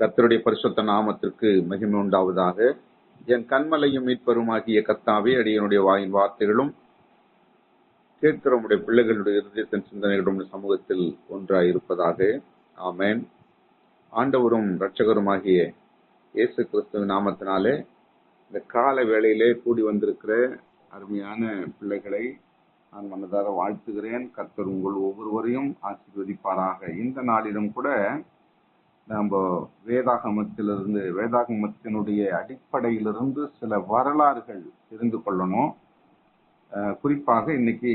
கர்த்தருடைய பரிசுத்த நாமத்திற்கு மகிமை உண்டாவதாக. என் கண்மலையும் மீட்பருமாகிய கர்த்தாவே, அடியனுடைய வாயின் வார்த்தைகளும் கேட்கிற உடைய பிள்ளைகளுடைய இருதயத்தின் சிந்தனைகளும் சமூகத்தில் ஒன்றாயிருப்பதாக. ஆமென். ஆண்டவரும் இரட்சகருமாகிய இயேசு கிறிஸ்துவின் நாமத்தினாலே இந்த கால வேளையிலே கூடி வந்திருக்கிற அருமையான பிள்ளைகளை நான் மனதார வாழ்த்துகிறேன். கர்த்தர் உங்கள் ஒவ்வொருவரையும் ஆசீர்வதிப்பாராக. இந்த நாளிலும் கூட நாம் வேதாகமத்தினுடைய அடிப்படையிலிருந்து சில வரலாறுகள் தெரிந்து கொள்ளணும். குறிப்பாக இன்னைக்கு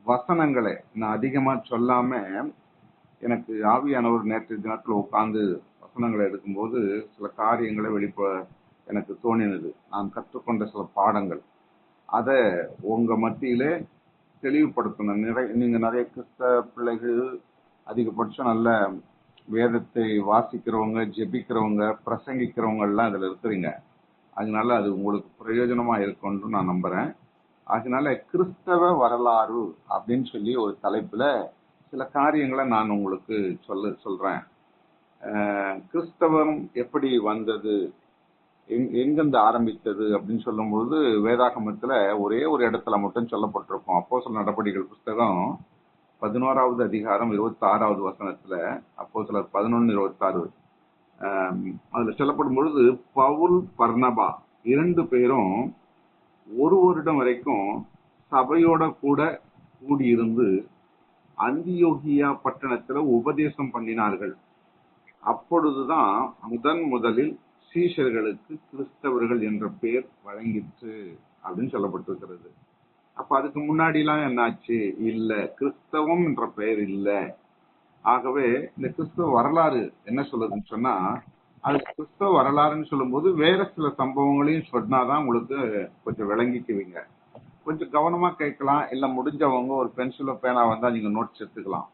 வசனங்களை நான் அதிகமா சொல்லாம, எனக்கு ஆவியானவர் நேற்று தினத்துல உட்கார்ந்து வசனங்களை எடுக்கும்போது சில காரியங்களை எனக்கு தோணினது. நான் கற்றுக்கொண்ட சில பாடங்கள் அதை உங்க மத்தியிலே தெளிவுபடுத்தணும். நீங்க நிறைய கிறிஸ்தவ பிள்ளைகள், அதிகபட்சம் நல்ல வேதத்தை வாசிக்கிறவங்க, ஜெபிக்கிறவங்க, பிரசங்கிக்கிறவங்க எல்லாம் இதுல இருக்கிறீங்க. அதனால அது உங்களுக்கு பிரயோஜனமா இருக்கும்னு நான் நம்புறேன். அதனால கிறிஸ்தவ வரலாறு அப்படின்னு சொல்லி ஒரு தலைப்புல சில காரியங்களை நான் உங்களுக்கு சொல்றேன். கிறிஸ்தவம் எப்படி வந்தது, எங்கிருந்து ஆரம்பித்தது அப்படின்னு சொல்லும்போது வேதாகமத்துல ஒரே ஒரு இடத்துல மட்டும் சொல்லப்பட்டிருக்கும். அப்போஸ்தலர் நடபடிகள் புஸ்தகம் 11வது அதிகாரம் 26வது வசனத்துல, அப்போஸ்தலர் 11:26 அதுல சொல்லப்படும் பொழுது, பவுல் பர்னபா 2 பேரும் ஒரு வருடம் வரைக்கும் சபையோட கூட கூடியிருந்து அந்தியோகியா பட்டணத்துல உபதேசம் பண்ணினார்கள். அப்பொழுதுதான் முதலில் சீஷர்களுக்கு கிறிஸ்தவர்கள் என்ற பெயர் வழங்கிற்று அப்படின்னு சொல்லப்பட்டிருக்கிறது. அப்ப அதுக்கு முன்னாடி எல்லாம் என்னாச்சு? இல்ல, கிறிஸ்தவம் என்ற பெயர் இல்ல. ஆகவே இந்த கிறிஸ்தவ வரலாறு என்ன சொல்லுதுன்னு சொன்னா, அது கிறிஸ்தவ வரலாறுன்னு சொல்லும் போது வேற சில சம்பவங்களையும் சொன்னாதான் உங்களுக்கு கொஞ்சம் விளங்கிக்குவீங்க. கொஞ்சம் கவனமா கேட்கலாம். இல்ல முடிஞ்சவங்க ஒரு பென்சிலோ பேனா வந்தா நீங்க நோட்ஸ் எடுத்துக்கலாம்.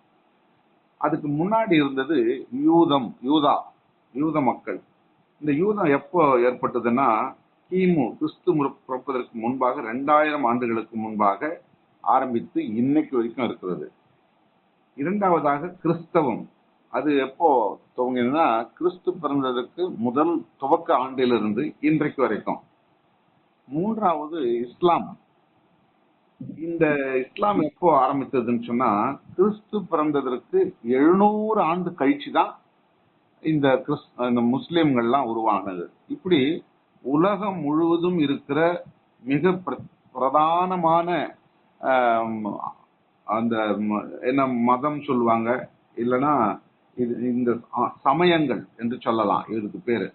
அதுக்கு முன்னாடி இருந்தது யூத மக்கள். இந்த யூதம் எப்போ ஏற்பட்டதுன்னா, கிறிஸ்து பிறப்பதற்கு முன்பாக 2000 ஆண்டுகளுக்கு முன்பாக ஆரம்பித்து இன்னைக்கு வரைக்கும் இருக்கிறது. இரண்டாவதாக கிறிஸ்தவம், அது எப்போ துவங்கினா கிறிஸ்து பிறந்ததற்கு முதல் துவக்க ஆண்டிலிருந்து இன்றைக்கு வரைக்கும். மூன்றாவது இஸ்லாம். இந்த இஸ்லாம் எப்போ ஆரம்பித்ததுன்னு சொன்னா, கிறிஸ்து பிறந்ததற்கு 700 ஆண்டு கழிச்சுதான் இந்த முஸ்லிம்கள்லாம் உருவானது. இப்படி உலகம் முழுவதும் இருக்கிற மிக பிரதானமான அந்த என்ன மதம் சொல்லுவாங்க, இல்லைன்னா இந்த சமயங்கள் என்று சொல்லலாம், இதுக்கு பேரு.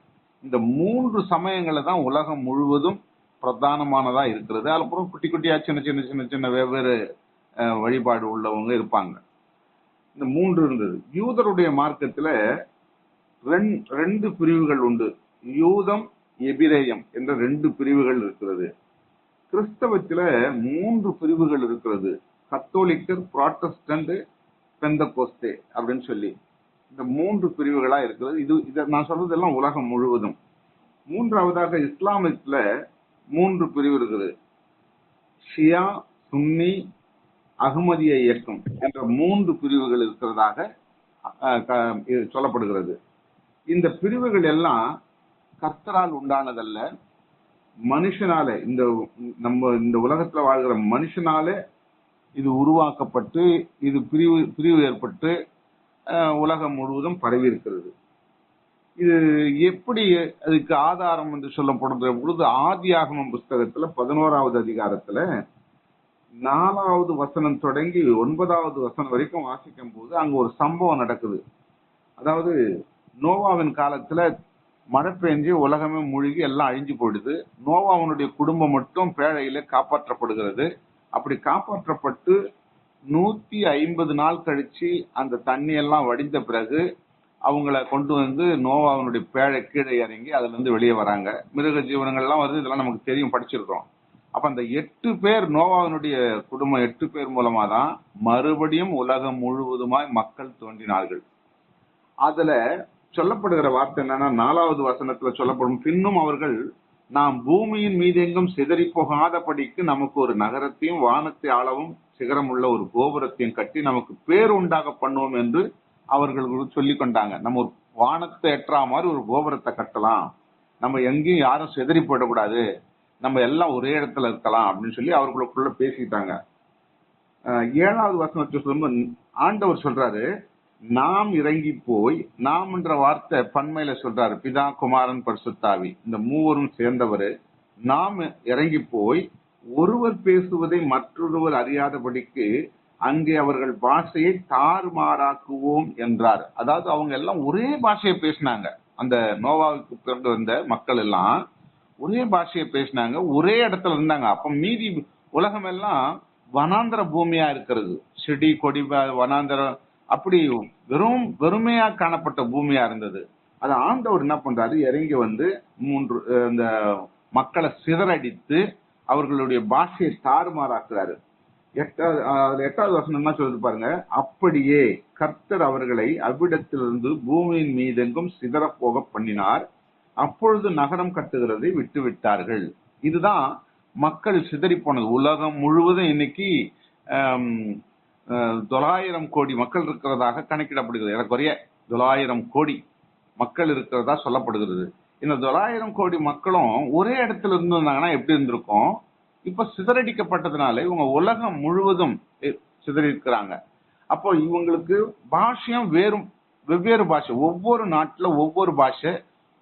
இந்த 3 சமயங்களை தான் உலகம் முழுவதும் பிரதானமானதா இருக்கிறது. அதுக்கப்புறம் குட்டி குட்டியா சின்ன வெவ்வேறு வழிபாடு உள்ளவங்க இருப்பாங்க. இந்த 3 இருந்தது. யூதருடைய மார்க்கத்துல 2 பிரிவுகள் உண்டு. யூதம், எபிரேயம் என்ற 2 பிரிவுகள் இருக்கிறது. கிறிஸ்தவத்துல 3 பிரிவுகள் இருக்கிறது. கத்தோலிக்கர், புராட்டஸ்டன்ட், பெந்தகோஸ்தே அப்படின்னு சொல்லி இந்த 3 பிரிவுகளா இருக்கிறது. இதை நான் சொல்றதெல்லாம் உலகம் முழுவதும். மூன்றாவதாக இஸ்லாமத்துல 3 பிரிவு இருக்குது. ஷியா, சுன்னி, அஹ்மதிய இயக்கம் என்ற 3 பிரிவுகள் இருக்கிறதாக சொல்லப்படுகிறது. இந்த பிரிவுகள் எல்லாம் கர்த்தரால் உண்டானதல்ல, மனுஷனாலே, இந்த உலகத்துல வாழ்கிற மனுஷனாலே இது உருவாக்கப்பட்டு, இது பிரிவு ஏற்பட்டு உலகம் முழுவதும் பரவி இருக்கிறது. இது எப்படி அதுக்கு ஆதாரம் என்று சொல்லப்படுகிற பொழுது, ஆதியாகமம் புஸ்தகத்துல 11வது அதிகாரத்துல 4வது வசனம் தொடங்கி 9வது வசனம் வரைக்கும் வாசிக்கும் போது அங்க ஒரு சம்பவம் நடக்குது. அதாவது நோவாவின் காலத்துல மழை பெஞ்சு உலகமே மூழ்கி எல்லாம் அழிஞ்சு போயிடுது. நோவாவினுடைய குடும்பம் மட்டும் பேழையில காப்பாற்றப்படுகிறது. அப்படி காப்பாற்றப்பட்டு 150 நாள் கழிச்சு அந்த தண்ணி எல்லாம் வடிந்த பிறகு அவங்கள கொண்டு வந்து நோவாவினுடைய பேழை கீழே இறங்கி அதுல இருந்து வெளியே வராங்க. மிருக ஜீவனங்கள் எல்லாம் வருது, இதெல்லாம் நமக்கு தெரியும், படிச்சிருக்கோம். அப்ப அந்த 8 பேர், நோவாவினுடைய குடும்பம் 8 பேர் மூலமா தான் மறுபடியும் உலகம் முழுவதுமாய் மக்கள் தோன்றினார்கள். அதுல சொல்லப்படுகிற வார்த்தை என்னன்னா, 4வது வசனத்துல சொல்லப்படும், பின்னும் அவர்கள், நாம் பூமியின் மீதெங்கும் சிதறி போகாதபடிக்கு நமக்கு ஒரு நகரத்தையும் வானத்தை ஆளவும் சிகரம் உள்ள ஒரு கோபுரத்தையும் கட்டி நமக்கு பேர் உண்டாக பண்ணுவோம் என்று அவர்கள் சொல்லிக் கொண்டாங்க. நம்ம ஒரு வானத்தை எட்டுறா மாதிரி ஒரு கோபுரத்தை கட்டலாம், நம்ம எங்கேயும் யாரும் சிதறி போயிடக்கூடாது, நம்ம எல்லாம் ஒரே இடத்துல இருக்கலாம் அப்படின்னு சொல்லி அவர்களுக்குள்ள பேசிட்டாங்க. 7வது வசனத்தை சொல்லும்போது ஆண்டவர் சொல்றாரு, நாம் இறங்கி போய், நாம் என்ற வார்த்தை பன்மையில சொல்றாரு, பிதா குமாரன் பரிசுத்தாவி இந்த மூவரும் சேர்ந்தவர். நாம் இறங்கி போய் ஒருவர் பேசுவதை மற்றொருவர் அறியாதபடிக்கு அங்கே அவர்கள் பாஷையை தாறுமாறாக்குவோம் என்றார். அதாவது அவங்க எல்லாம் ஒரே பாஷையை பேசினாங்க. அந்த நோவாவுக்கு பிறகு வந்த மக்கள் எல்லாம் ஒரே பாஷையை பேசினாங்க, ஒரே இடத்துல இருந்தாங்க. அப்ப மீதி உலகம் எல்லாம் வனாந்தர பூமியா இருக்கிறது, செடி கொடி வனாந்தரம் அப்படி வெறுமையா காணப்பட்ட பூமியா இருந்தது. அது ஆண்டவர் என்ன பண்றாரு, இறங்கி வந்து இந்த மக்களை சிதறடித்து அவர்களுடைய பாஷையை தாறுமாறாக்குறாரு. 8வது வசனம் என்ன சொல்லுது பாருங்க, அப்படியே கர்த்தர் அவர்களை அவ்விடத்திலிருந்து பூமியின் மீதெங்கும் சிதற போக பண்ணினார், அப்பொழுது நகரம் கட்டுகிறதை விட்டு விட்டார்கள். இதுதான் மக்கள் சிதறி போனது. உலகம் முழுவதும் இன்னைக்கு 900 கோடி மக்கள் இருக்கிறதாக கணக்கிடப்படுகிறது. ஏறக்குறைய 900 கோடி மக்கள் இருக்கிறதா சொல்லப்படுகிறது. இந்த 900 கோடி மக்களும் ஒரே இடத்துல இருந்திருந்தாங்கன்னா எப்படி இருந்திருக்கும்? இப்ப சிதறடிக்கப்பட்டதுனால இவங்க உலகம் முழுவதும் சிதறி இருக்கிறாங்க. அப்போ இவங்களுக்கு பாஷையும் வெவ்வேறு பாஷை, ஒவ்வொரு நாட்டுல ஒவ்வொரு பாஷை.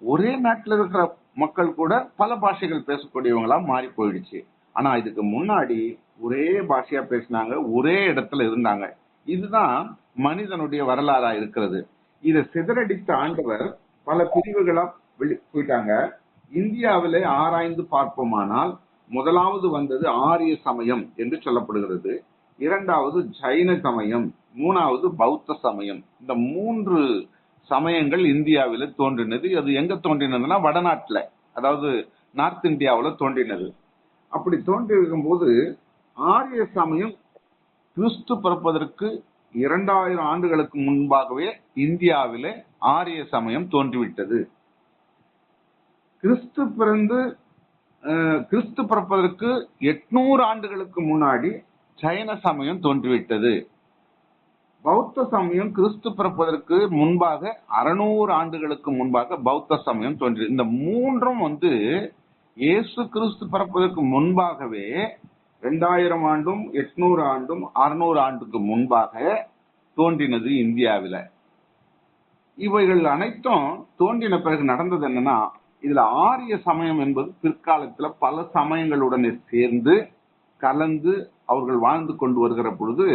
ஒரே நாட்டுல இருக்கிற மக்கள் கூட பல பாஷைகள் பேசக்கூடியவங்களா மாறி போயிடுச்சு. ஆனா இதுக்கு முன்னாடி ஒரே பாஷையா பேசினாங்க, ஒரே இடத்துல இருந்தாங்க. இதுதான் மனிதனுடைய வரலாறா இருக்கிறது. இதை சிதறடித்த ஆண்டவர் பல பிரிவுகளா போயிட்டாங்க. இந்தியாவிலே ஆராய்ந்து பார்ப்போமானால் முதலாவது வந்தது ஆரிய சமயம் என்று சொல்லப்படுகிறது, 2வது ஜைன சமயம், 3வது பௌத்த சமயம். இந்த 3 சமயங்கள் இந்தியாவில தோன்றினது. அது எங்க தோன்றினதுன்னா வடநாட்டுல, அதாவது நார்த் இந்தியாவில தோன்றினது. அப்படி தோன்றி இருக்கும் போது ஆரிய சமயம் கிறிஸ்து பிறப்பதற்கு 2000 ஆண்டுகளுக்கு முன்பாகவே இந்தியாவிலே ஆரிய சமயம் தோன்றிவிட்டது. கிறிஸ்து பிறப்பதற்கு 800 ஆண்டுகளுக்கு முன்னாடி ஜைன சமயம் தோன்றிவிட்டது. பௌத்த சமயம் கிறிஸ்து பிறப்பதற்கு முன்பாக 600 ஆண்டுகளுக்கு முன்பாக பௌத்த சமயம் தோன்றி. இந்த 3ம் இயேசு கிறிஸ்து பிறப்பதற்கு முன்பாகவே 2000 ஆண்டும் 800 ஆண்டும் 600 ஆண்டுக்கு முன்பாக தோன்றினது இந்தியாவில. இவைகள் அனைத்தும் தோன்றின பிறகு நடந்தது என்னன்னா, இதுல ஆரிய சமயம் என்பது பிற்காலத்துல பல சமயங்களுடன் சேர்ந்து கலந்து அவர்கள் வாழ்ந்து கொண்டு வருகிற பொழுது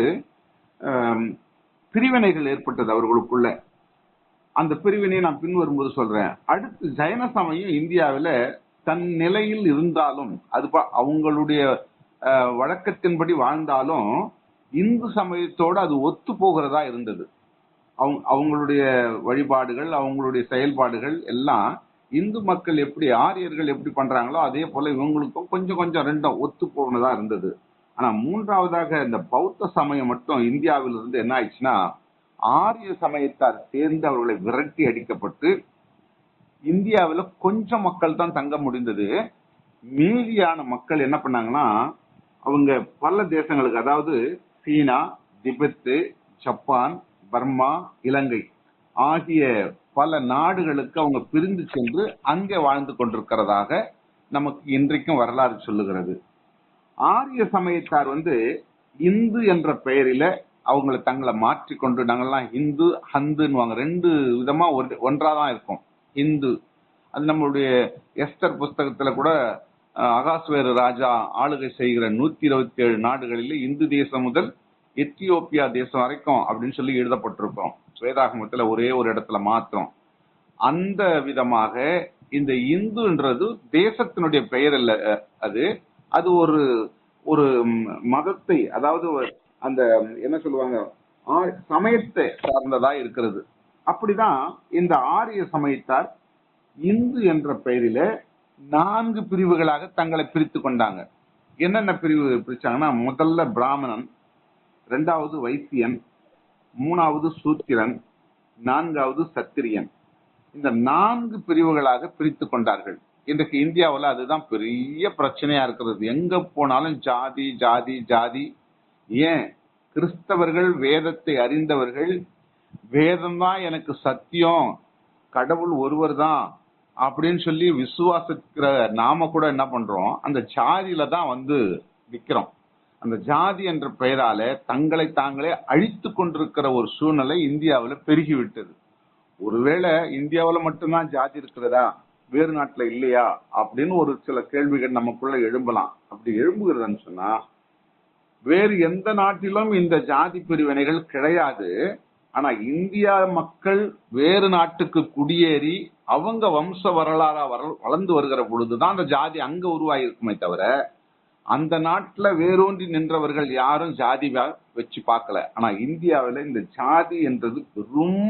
பிரிவினைகள் ஏற்பட்டது அவர்களுக்குள்ள. அந்த பிரிவினையை நான் பின் வரும்போது சொல்றேன். அடுத்து ஜைன சமயம் இந்தியாவில தன் நிலையில் இருந்தாலும், அது அவங்களுடைய வழக்கத்தின்படி வாழ்ந்தாலும் இந்து சமயத்தோடு அது ஒத்து போகிறதா இருந்தது. அவங்களுடைய வழிபாடுகள், அவங்களுடைய செயல்பாடுகள் எல்லாம் இந்து மக்கள் எப்படி, ஆரியர்கள் எப்படி பண்றாங்களோ அதே போல இவங்களுக்கும் கொஞ்சம் கொஞ்சம் ரெண்டும் ஒத்து போனதா இருந்தது. ஆனா 3வதாக இந்த பௌத்த சமயம் மட்டும் இந்தியாவில இருந்து என்ன ஆயிடுச்சுன்னா, ஆரிய சமயத்தார் சேர்ந்து அவர்களை விரட்டி அடிக்கப்பட்டு இந்தியாவில கொஞ்சம் மக்கள் தான் தங்க முடிந்தது. மீதியான மக்கள் என்ன பண்ணாங்கன்னா, அவங்க பல தேசங்களுக்கு, அதாவது சீனா, திபெத்து, ஜப்பான், பர்மா, இலங்கை ஆகிய பல நாடுகளுக்கு அவங்க பிரிந்து சென்று அங்கே வாழ்ந்து கொண்டிருக்கிறதாக நமக்கு இன்றைக்கும் வரலாறு சொல்லுகிறது. ஆரிய சமயத்தார் இந்து என்ற பெயரில அவங்களை தங்களை மாற்றிக்கொண்டு, நாங்கெல்லாம் இந்து ஹந்துன்னு 2 விதமா ஒன்றாதான் இருக்கும் இந்து. அது நம்மளுடைய எஸ்தர் புஸ்தகத்துல கூட அகாஸ்வேரு ராஜா ஆளுகை செய்கிற 127 நாடுகளில் இந்து தேசம் முதல் எத்தியோப்பியா தேசம் வரைக்கும் அப்படின்னு சொல்லி எழுதப்பட்டிருக்கோம் வேதாகமத்துல, ஒரே ஒரு இடத்துல மாத்திரம். அந்த விதமாக இந்த இந்துன்றது தேசத்தினுடைய பெயர் அல்ல, அது ஒரு மதத்தை, அதாவது அந்த என்ன சொல்லுவாங்க, சமயத்தை சார்ந்ததா இருக்கிறது. அப்படிதான் இந்த ஆரிய சமயத்தார் இந்து என்ற பெயரில 4 பிரிவுகளாக தங்களை பிரித்து கொண்டாங்க. என்னென்ன பிரிவு பிரிச்சாங்கன்னா, முதல்ல பிராமணன், 2வது வைசியன், 3வது சூத்திரன், 4வது சத்திரியன். இந்த 4 பிரிவுகளாக பிரித்து கொண்டார்கள். இன்றைக்கு இந்தியாவில் அதுதான் பெரிய பிரச்சனையா இருக்கிறது. எங்க போனாலும் ஜாதி ஜாதி ஜாதி. ஏன் கிறிஸ்தவர்கள் வேதத்தை அறிந்தவர்கள், வேதம் தான் எனக்கு சத்தியம், கடவுள் ஒருவர் தான் அப்படின்னு சொல்லி விசுவாசிக்கிற நாம கூட என்ன பண்றோம், அந்த ஜாதியில தான் விக்கிறோம். அந்த ஜாதி என்ற பெயரால தங்களை தாங்களே அழித்து கொண்டிருக்கிற ஒரு சூழ்நிலை இந்தியாவில் பெருகிவிட்டது. ஒருவேளை இந்தியாவில் மட்டும்தான் ஜாதி இருக்கிறதா, வேறு நாட்டுல இல்லையா அப்படின்னு ஒரு சில கேள்விகள் நமக்குள்ள எழும்பலாம். அப்படி எழும்புகிறதுன்னு சொன்னா, வேறு எந்த நாட்டிலும் இந்த ஜாதி பிரிவினைகள் கிடையாது. ஆனா இந்தியா மக்கள் வேறு நாட்டுக்கு குடியேறி அவங்க வம்ச வரலாறா வளர்ந்து வருகிற பொழுதுதான் அந்த ஜாதி அங்க உருவாகி இருக்குமே தவிர, அந்த நாட்டுல வேரூன்றி நின்றவர்கள் யாரும் ஜாதி வச்சு பார்க்கல. ஆனா இந்தியாவில இந்த ஜாதி என்றது பெரும்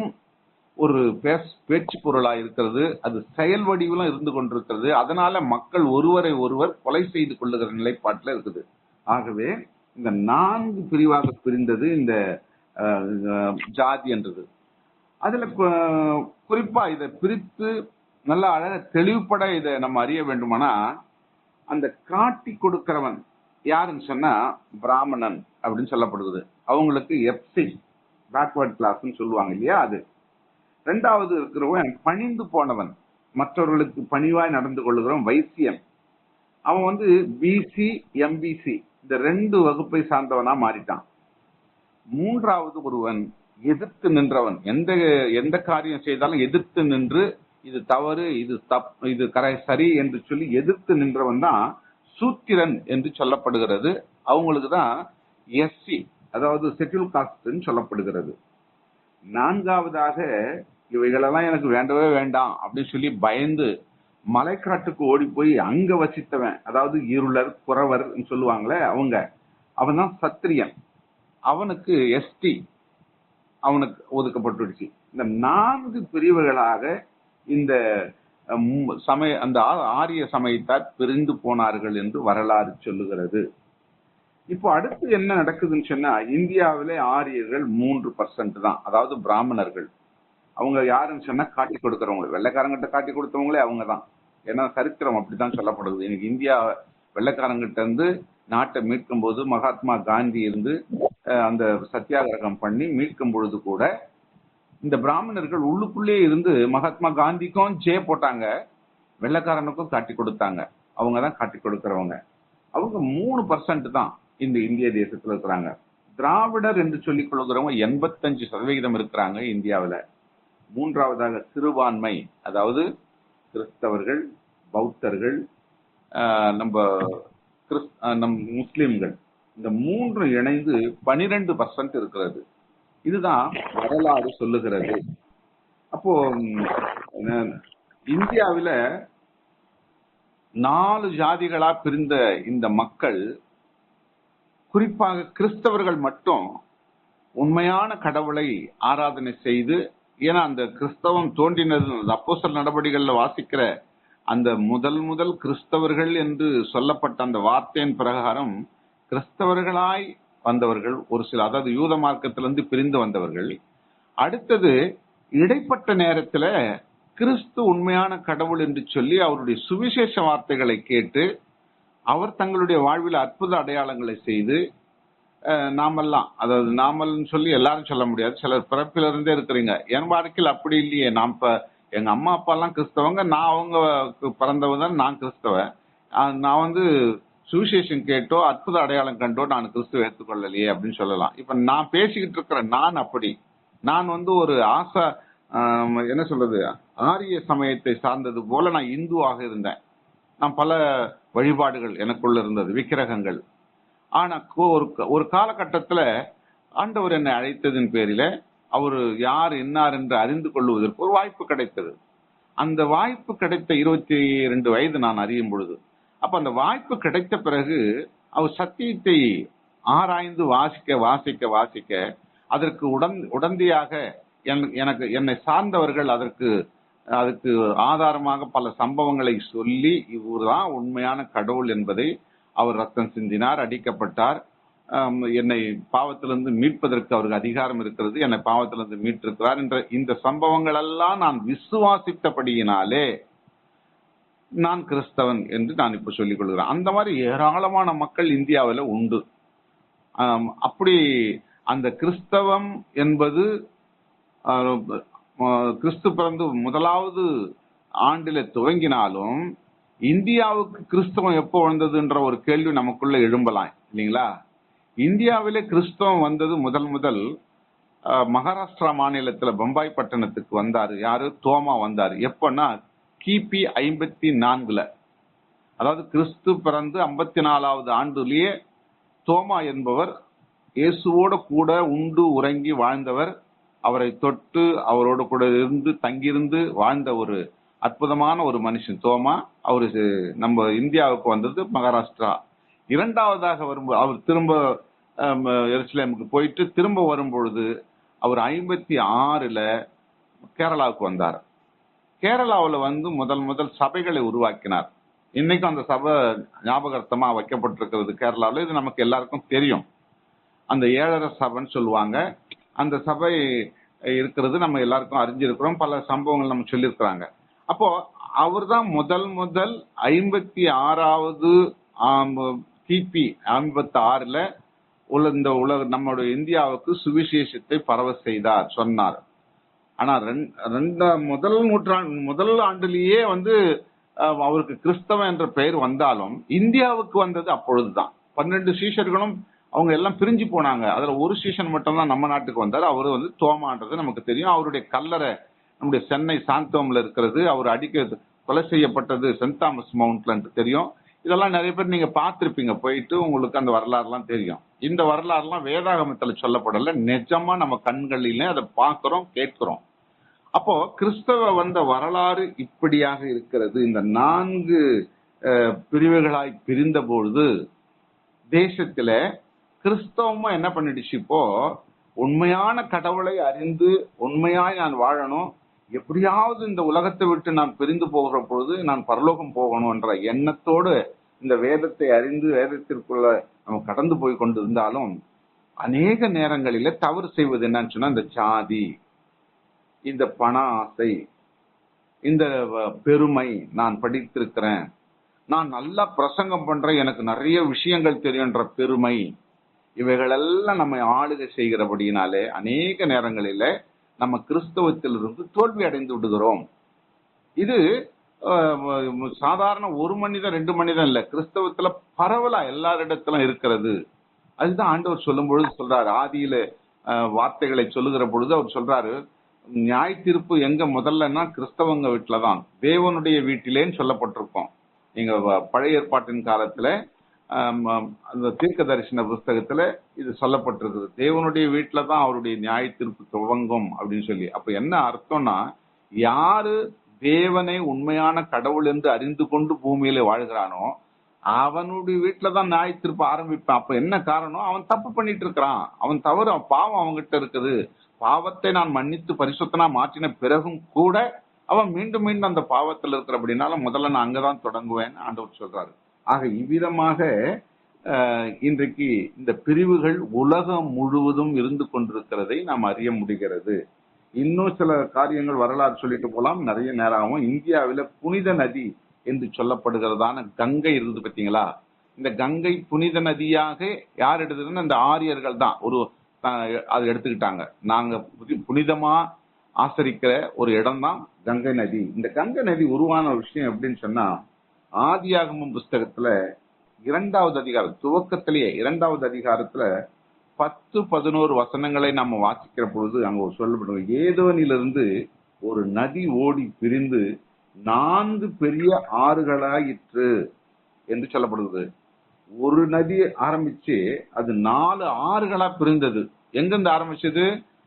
ஒரு பேச்சு பொருளா இருக்கிறது. அது செயல் வடிவிலும் இருந்து கொண்டிருக்கிறது. அதனால மக்கள் ஒருவரை ஒருவர் கொலை செய்து கொள்ளுகிற நிலைப்பாட்டில் இருக்குது. ஆகவே இந்த 4 பிரிவாக பிரிந்தது இந்த ஜாதி என்றது. அதுல குறிப்பா இதை பிரித்து நல்ல அழக தெளிவுபட இதை நம்ம அறிய வேண்டுமானா, அந்த காட்டி கொடுக்கிறவன் யாருன்னு சொன்னா பிராமணன் அப்படின்னு சொல்லப்படுகிறது. அவங்களுக்கு எப்சி பேக்வர்ட் கிளாஸ் சொல்லுவாங்க இல்லையா, அது. 2வது இருக்கிறவன் பணிந்து போனவன், மற்றவர்களுக்கு பணிவாய் நடந்து கொள்ளுகிறவன் வைசியன். அவன் பிசி எம்பிசி இந்த 2 வகுப்பை சார்ந்தவனா மாறிட்டான். 3வது ஒருவன் எதிர்த்து நின்றவன், எந்த காரியம் செய்தாலும் எதிர்த்து நின்று இது தவறு, இது தப்பு, இது சரி என்று சொல்லி எதிர்த்து நின்றவன் தான் சூத்திரன் என்று சொல்லப்படுகிறது. அவங்களுக்கு தான் எஸ்சி, அதாவது ஷெட்யூல் காஸ்ட் சொல்லப்படுகிறது. 4வதாக இவைகளெல்லாம் எனக்கு வேண்டவே வேண்டாம் அப்படின்னு சொல்லி பயந்து மலைக்காட்டுக்கு ஓடி போய் அங்க வசித்தவன், அதாவது இருளர் குறவர் சொல்லுவாங்களே அவன் தான் சத்திரியன். அவனுக்கு எஸ்டி அவனுக்கு ஒதுக்கப்பட்டுடுச்சு. இந்த 4 பிரிவுகளாக இந்த அந்த ஆரிய சமயத்தார் பிரிந்து போனார்கள் என்று வரலாறு சொல்லுகிறது. இப்போ அடுத்து என்ன நடக்குதுன்னு சொன்னா, இந்தியாவிலே ஆரியர்கள் 3% தான், அதாவது பிராமணர்கள். அவங்க யாருன்னு சொன்னா காட்டி கொடுக்கறவங்க, வெள்ளைக்காரங்கிட்ட காட்டி கொடுத்தவங்களே அவங்க தான். ஏன்னா சரித்திரம் அப்படித்தான் சொல்லப்படுது. இன்னைக்கு இந்தியா வெள்ளைக்காரங்கிட்ட இருந்து நாட்டை மீட்கும் போது மகாத்மா காந்தி இருந்து அந்த சத்தியாகிரகம் பண்ணி மீட்கும் பொழுது கூட இந்த பிராமணர்கள் உள்ளுக்குள்ளே இருந்து மகாத்மா காந்திக்கும் போட்டாங்க, வெள்ளைக்காரனுக்கும் காட்டி கொடுத்தாங்க. அவங்க தான் காட்டி கொடுக்கறவங்க. அவங்க 3% தான் இந்த இந்திய தேசத்துல இருக்கிறாங்க. திராவிடர் என்று சொல்லிக் கொள்கிறவங்க 85% இருக்கிறாங்க இந்தியாவில. 3வதாக சிறுபான்மை, அதாவது கிறிஸ்தவர்கள், பௌத்தர்கள், நம் முஸ்லிம்கள், இந்த 3 இணைந்து 12% இருக்கிறது. இதுதான் வரலாறு சொல்லுகிறது. அப்போ இந்தியாவில 4 ஜாதிகளா பிரிந்த இந்த மக்கள், குறிப்பாக கிறிஸ்தவர்கள் மட்டும் உண்மையான கடவுளை ஆராதனை செய்து, ஏன்னா அந்த கிறிஸ்தவம் தோன்றினது அப்போஸ்தலர் நடவடிக்கைகள்ல வாசிக்கிற அந்த முதல் கிறிஸ்தவர்கள் என்று சொல்லப்பட்ட அந்த வார்த்தையின் பிரகாரம் கிறிஸ்தவர்களாய் வந்தவர்கள் ஒரு சில, அதாவது யூத மார்க்கத்திலிருந்து பிரிந்து வந்தவர்கள். அடுத்தது இடைப்பட்ட நேரத்துல கிறிஸ்து உண்மையான கடவுள் என்று சொல்லி அவருடைய சுவிசேஷ வார்த்தைகளை கேட்டு அவர் தங்களுடைய வாழ்வில் அற்புத அடையாளங்களை செய்து, நாமெல்லாம், அதாவது நாமல்னு சொல்லி எல்லாரும் சொல்ல முடியாது, சிலர் பிறப்பிலிருந்தே இருக்கிறீங்க, என் வாழ்க்கையில் அப்படி இல்லையே, நான் இப்ப எங்க அம்மா அப்பா எல்லாம் கிறிஸ்தவங்க, நான் அவங்க பிறந்தவங்க, நான் கிறிஸ்தவன், நான் சுவிசேஷம் கேட்டோ அற்புத அடையாளம் கண்டோ நான் கிறிஸ்துவ ஏற்றுக்கொள்ளலையே அப்படின்னு சொல்லலாம். இப்ப நான் பேசிக்கிட்டு இருக்கிற நான் ஒரு ஆசா என்ன சொல்றது, ஆரிய சமயத்தை சார்ந்தது போல நான் இந்துவாக இருந்தேன். நான் பல வழிபாடுகள் எனக்குள்ள இருந்தது, விக்கிரகங்கள். ஆனா ஒரு காலகட்டத்துல ஆண்டவர் என்னை அழைத்ததின் பேரில அவர் யார் என்னார் என்று அறிந்து கொள்வதற்கு ஒரு வாய்ப்பு கிடைத்தது. அந்த வாய்ப்பு கிடைத்த 22 வயது நான் அறியும் பொழுது, அப்ப அந்த வாய்ப்பு கிடைத்த பிறகு அவர் சத்தியத்தை ஆராய்ந்து வாசிக்க அதற்கு உடந்தையாக என்னை சார்ந்தவர்கள் அதுக்கு ஆதாரமாக பல சம்பவங்களை சொல்லி, இவர்தான் உண்மையான கடவுள் என்பதை, அவர் ரத்தம் சிந்தினார், அடிக்கப்பட்டார், என்னை பாவத்திலிருந்து மீட்பதற்கு அவருக்கு அதிகாரம் இருக்கிறது, என்னை பாவத்திலிருந்து மீட்டிருக்கிறார் என்ற இந்த சம்பவங்கள் எல்லாம் நான் விசுவாசித்தபடியினாலே நான் கிறிஸ்தவன் என்று நான் இப்ப சொல்லிக் கொள்கிறேன். அந்த மாதிரி ஏராளமான மக்கள் இந்தியாவில் உண்டு. அப்படி அந்த கிறிஸ்தவம் என்பது கிறிஸ்து பிறந்து முதலாவது ஆண்டில துவங்கினாலும் இந்தியாவுக்கு கிறிஸ்தவம் எப்போ வந்ததுன்ற ஒரு கேள்வி நமக்குள்ள எழும்பலாம் இல்லைங்களா? இந்தியாவிலே கிறிஸ்தவம் வந்தது முதல் மகாராஷ்டிரா மாநிலத்துல பம்பாய் பட்டணத்துக்கு வந்தாரு. யாரு? தோமா வந்தாரு. எப்பன்னா கிபி 54, அதாவது கிறிஸ்து பிறந்து 54வது ஆண்டுலயே தோமா என்பவர் இயேசுவோட கூட உண்டு உறங்கி வாழ்ந்தவர். அவரை தொட்டு அவரோடு கூட இருந்து தங்கியிருந்து வாழ்ந்த ஒரு அற்புதமான ஒரு மனுஷன் தோமா. அவரு நம்ம இந்தியாவுக்கு வந்தது மகாராஷ்டிரா. இரண்டாவதாக வரும்போது அவர் திரும்ப எருசலேமுக்கு போயிட்டு திரும்ப வரும்பொழுது அவர் 56ல கேரளாவுக்கு வந்தார். கேரளாவில் வந்து முதல் சபைகளை உருவாக்கினார். இன்னைக்கும் அந்த சபை ஞாபகார்த்தமா வைக்கப்பட்டிருக்கிறது கேரளாவில். இது நமக்கு எல்லாருக்கும் தெரியும். அந்த ஏழரை சபைன்னு சொல்லுவாங்க. அந்த சபை இருக்கிறது நம்ம எல்லாருக்கும் அறிஞ்சிருக்கிறோம். பல சம்பவங்கள் நம்ம சொல்லியிருக்கிறாங்க. அப்போ அவர் தான் முதல் 56வது கிபி 56ல இந்த நம்முடைய இந்தியாவுக்கு சுவிசேஷத்தை பரவ செய்தார், சொன்னார். ஆனா முதல் ஆண்டிலேயே வந்து அவருக்கு கிறிஸ்தவம் என்ற பெயர் வந்தாலும் இந்தியாவுக்கு வந்தது அப்பொழுதுதான். 12 சீஷர்களும் அவங்க எல்லாம் பிரிஞ்சு போனாங்க. அதுல ஒரு சீஷன் மட்டும் தான் நம்ம நாட்டுக்கு வந்தார். அவரு வந்து தோமான்றது நமக்கு தெரியும். அவருடைய கல்லறை நம்முடைய சென்னை சாந்தோம்ல இருக்கிறது. அவர் கொலை செய்யப்பட்டது சென்ட் தாமஸ் மவுண்ட்ல தெரியும். இதெல்லாம் நிறைய பேர் நீங்க பார்த்திருப்பீங்க, போயிட்டு உங்களுக்கு அந்த வரலாறு எல்லாம் தெரியும். இந்த வரலாறு எல்லாம் வேதாகமத்துல சொல்லப்படல, நிஜமா நம்ம கண்களிலே அதை பார்க்கிறோம், கேட்கிறோம். அப்போ கிறிஸ்தவ வந்த வரலாறு இப்படியாக இருக்கிறது. இந்த 4 பிரிவுகளாய் பிரிந்த பொழுது தேசத்துல கிறிஸ்தவமா என்ன பண்ணிடுச்சு? இப்போ உண்மையான கடவுளை அறிந்து உண்மையாய் நான் வாழணும், எப்படியாவது இந்த உலகத்தை விட்டு நான் பிரிந்து போகிற பொழுது நான் பரலோகம் போகணும் என்ற எண்ணத்தோடு இந்த வேதத்தை அறிந்து வேதத்திற்குள்ள நம்ம கடந்து போய் கொண்டு இருந்தாலும் அநேக நேரங்களில தவறு செய்வது என்னன்னு சொன்னா, இந்த ஜாதி, இந்த பண ஆசை, இந்த பெருமை, நான் படித்திருக்கிறேன், நான் நல்லா பிரசங்கம் பண்றேன், எனக்கு நிறைய விஷயங்கள் தெரியுன்ற பெருமை, இவைகளெல்லாம் நம்ம ஆளுகை செய்கிறபடியினாலே அநேக நேரங்களில நம்ம கிறிஸ்தவத்திலிருந்து தோல்வி அடைந்து விடுகிறோம். இது சாதாரண ஒரு மனிதன் 2 மனிதன் இல்ல, கிறிஸ்தவத்துல பரவலா எல்லாரிடத்திலும் இருக்கிறது. அதுதான் ஆண்டவர் சொல்லும் பொழுது சொல்றாரு, ஆதியில வார்த்தைகளை சொல்லுகிற பொழுது அவர் சொல்றாரு, நியாய தீர்ப்பு எங்க முதல்லன்னா கிறிஸ்தவங்க வீட்டுலதான், தேவனுடைய வீட்டிலேன்னு சொல்லப்பட்டிருக்கோம். எங்க பழைய ஏற்பாட்டின் காலத்துல அந்த தீர்க்க தரிசன புஸ்தகத்துல இது சொல்லப்பட்டிருக்குது. தேவனுடைய வீட்டுலதான் அவருடைய நியாய தீர்ப்பு துவங்கும் அப்படின்னு சொல்லி. அப்ப என்ன அர்த்தம்னா, யாரு தேவனை உண்மையான கடவுள் என்று அறிந்து கொண்டு பூமியில வாழ்கிறானோ அவனுடைய வீட்டுலதான் நியாய தீர்ப்பு ஆரம்பிப்பான். அப்ப என்ன காரணம்? அவன் தப்பு பண்ணிட்டு இருக்கிறான், அவன் தவறு, பாவம் அவன்கிட்ட இருக்குது. பாவத்தை நான் மன்னித்து பரிசுத்தனா மாற்றின பிறகும் கூட அவன் மீண்டும் மீண்டும் அந்த பாவத்தில் இருக்கிற அப்படின்னால முதல்ல நான் அங்கதான் தொடங்குவேன் ஆண்டவர் சொல்றாரு. ஆக இவ்விதமாக இன்றைக்கு இந்த பிரிவுகள் உலகம் முழுவதும் இருந்து கொண்டிருக்கிறதை நாம் அறிய முடிகிறது. இன்னும் சில காரியங்கள் வரலாறு சொல்லிட்டு போலாம், நிறைய நேரம் ஆகும். இந்தியாவில புனித நதி என்று சொல்லப்படுகிறதான கங்கை இருந்து பார்த்தீங்களா? இந்த கங்கை புனித நதியாக யார் எடுத்ததுன்னு இந்த ஆரியர்கள் தான் அது எடுத்துக்கிட்டாங்க. நாங்க புனிதமா ஆசரிக்கிற ஒரு இடம் தான் கங்கை நதி. இந்த கங்கை நதி உருவான விஷயம் எப்படின்னு சொன்னா, ஆதியாகமம் புஸ்தகத்துல 2வது அதிகாரம் துவக்கத்திலேயே 2வது அதிகாரத்துல 10-11 வசனங்களை நம்ம வாசிக்கிற பொழுது அங்க சொல்லப்படுது, ஏதோனிலிருந்து ஒரு நதி ஓடி பிரிந்து 4 பெரிய ஆறுகளாயிற்று என்று சொல்லப்படுகிறது. ஒரு நதி ஆரம்பிச்சு அது 4 ஆறுகளா பிரிந்தது. எங்கிருந்து ஆரம்பிச்சது?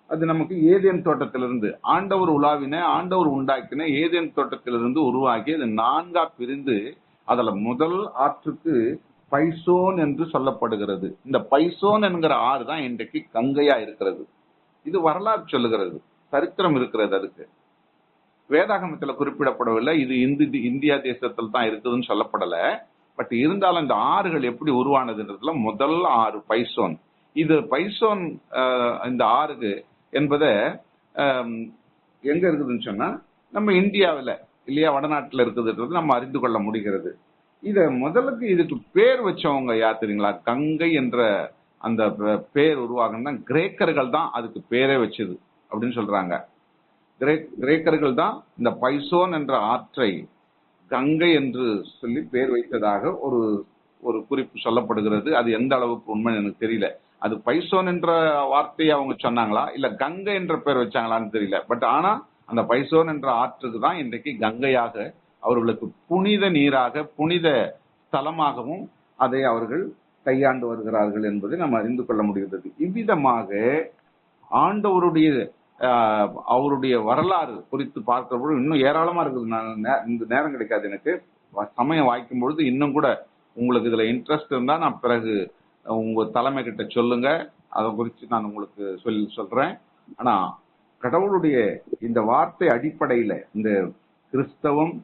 அது நமக்கு ஏதேன் தோட்டத்திலிருந்து ஆண்டவர் உலாவின, ஆண்டவர் உண்டாக்கின ஏதேன் தோட்டத்திலிருந்து உருவாகி அது 4ஆ பிரிந்து அதுல முதல் ஆற்றுக்கு பைசோன் என்று சொல்லப்படுகிறது. இந்த பைசோன் என்கிற ஆறு தான் இன்றைக்கு கங்கையா இருக்கிறது. இது வரலாறு சொல்லுகிறது, சரித்திரம் இருக்கிறது. அதுக்கு வேதாகமத்துல குறிப்பிடப்படவில்லை, இது இந்தியா தேசத்தில் தான் இருக்குதுன்னு சொல்லப்படல. பட் இருந்தாலும் இந்த ஆறுகள் எப்படி உருவானதுன்றதுல முதல் ஆறு பைசோன். இது பைசோன் இந்த ஆறு என்பதை எங்க இருக்குதுன்னு சொன்னா நம்ம இந்தியாவில இல்லையா, வடநாட்டுல இருக்குதுன்றது நம்ம அறிந்து கொள்ள முடிகிறது. இத முதலுக்கு இதுக்கு பேர் வச்சவங்க யார் தெரியுங்களா? கங்கை என்ற அந்த பேர் உருவாகுன்னா கிரேக்கர்கள் தான் அதுக்கு பேரே வச்சது அப்படின்னு சொல்றாங்க. கிரேக்கர்கள் தான் இந்த பைசோன் என்ற ஆற்றை கங்கை என்று சொல்லி பெயர் வைத்ததாக ஒரு ஒரு குறிப்பு சொல்லப்படுகிறது. அது எந்த அளவுக்கு உண்மை எனக்கு தெரியல. அது பைசோன் என்ற வார்த்தையை அவங்க சொன்னாங்களா இல்ல கங்கை என்ற பெயர் வச்சாங்களான்னு தெரியல. பட் ஆனா அந்த பைசோன் என்ற ஆற்றுக்கு தான் இன்றைக்கு கங்கையாக அவர்களுக்கு புனித நீராக புனித ஸ்தலமாகவும் அதை அவர்கள் கையாண்டு வருகிறார்கள் என்பதை நாம் அறிந்து கொள்ள முடிகிறது. இவ்விதமாக ஆண்டவருடைய அவருடைய வரலாறு குறித்து பார்க்கிற பொழுது இன்னும் ஏராளமா இருக்குது. இந்த நேரம் கிடைக்காது எனக்கு. சமயம் வாய்க்கும் பொழுது இன்னும் கூட உங்களுக்கு இதுல இன்ட்ரெஸ்ட் இருந்தா நான் பிறகு உங்க தலைமை கிட்ட சொல்லுங்க, அதை குறித்து நான் உங்களுக்கு சொல்றேன். ஆனா கடவுளுடைய இந்த வார்த்தை அடிப்படையில இந்த கிறிஸ்தவம்,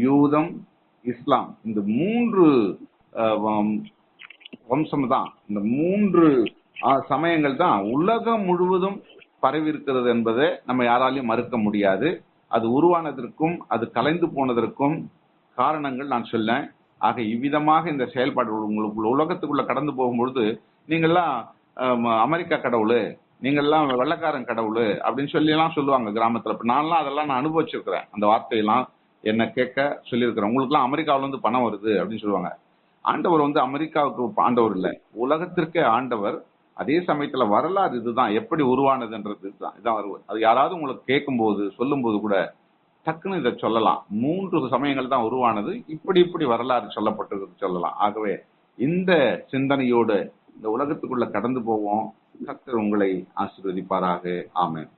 யூதம், இஸ்லாம் இந்த மூன்று வம்சம் தான், இந்த மூன்று சமயங்கள் தான் உலகம் முழுவதும் பரவி இருக்கிறது என்பதை நம்ம யாராலையும் மறுக்க முடியாது. அது உருவானதற்கும் அது கலைந்து போனதற்கும் காரணங்கள் நான் சொல்லேன். ஆக இவ்விதமாக இந்த செயல்பாடு உங்களுக்கு உலகத்துக்குள்ள கடந்து போகும்பொழுது நீங்கள்லாம் அமெரிக்கா கடவுள், நீங்கள்லாம் வெள்ளக்காரன் கடவுள் அப்படின்னு சொல்லி எல்லாம் சொல்லுவாங்க கிராமத்துல. நான்லாம் அதெல்லாம் நான் அனுபவிச்சிருக்கிறேன். அந்த வார்த்தையெல்லாம் என்ன கேட்க சொல்லியிருக்கிறேன். உங்களுக்கு எல்லாம் அமெரிக்காவில இருந்து பணம் வருது அப்படின்னு சொல்லுவாங்க. ஆண்டவர் அமெரிக்காவுக்கு ஆண்டவர் இல்லை, உலகத்திற்கே ஆண்டவர். அதே சமயத்துல வரலாறு இதுதான், எப்படி உருவானதுன்றது இதான் வருவது. அது யாராவது உங்களுக்கு கேட்கும் போது சொல்லும் போது கூட டக்குன்னு இதை சொல்லலாம். 3 சமயங்கள் தான் உருவானது, இப்படி வரலாறு சொல்லப்பட்டிருக்கு சொல்லலாம். ஆகவே இந்த சிந்தனையோடு இந்த உலகத்துக்குள்ள கடந்து போவோம். கர்த்தர் உங்களை ஆசீர்வதிப்பாராக. ஆமென்.